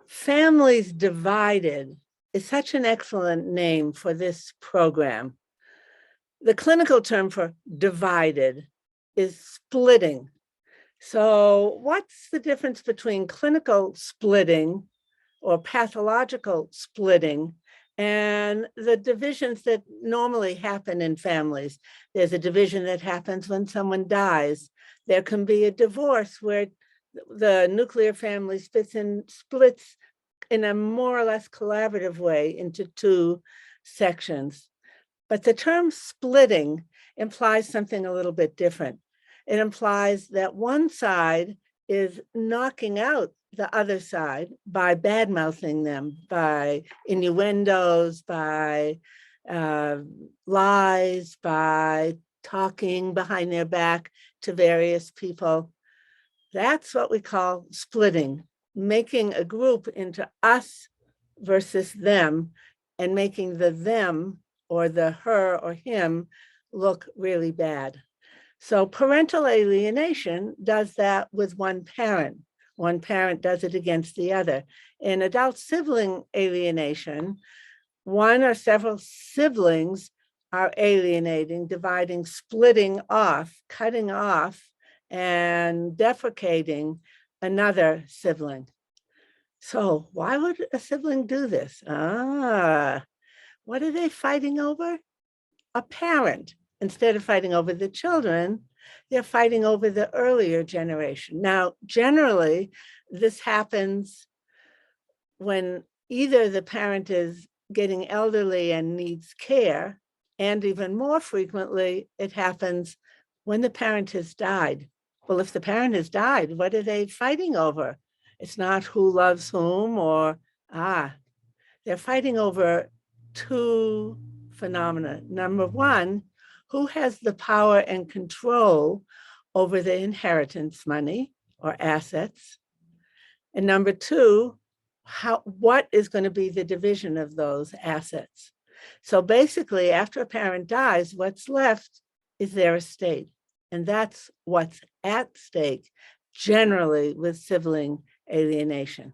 Families Divided is such an excellent name for this program. The clinical term for divided is splitting. So, what's the difference between clinical splitting or pathological splitting and the divisions that normally happen in families? There's a division that happens when someone dies. There can be a divorce where the nuclear family splits in a more or less collaborative way into two sections. But the term splitting implies something a little bit different. It implies that one side is knocking out the other side by bad-mouthing them, by innuendos, by lies, by talking behind their back to various people. That's what we call splitting, making a group into us versus them and making the them or the her or him look really bad. So parental alienation does that with one parent. One parent does it against the other. In adult sibling alienation, one or several siblings are alienating, dividing, splitting off, cutting off, and deprecating another sibling. So why would a sibling do this? What are they fighting over? A parent. Instead of fighting over the children, they're fighting over the earlier generation. Now, generally, this happens when either the parent is getting elderly and needs care, and even more frequently, it happens when the parent has died. Well, if the parent has died, what are they fighting over? It's not who loves whom or, they're fighting over two phenomena. Number one, who has the power and control over the inheritance money or assets? And number two, what is going to be the division of those assets? So basically, after a parent dies, what's left is their estate. And that's what's at stake generally with sibling alienation.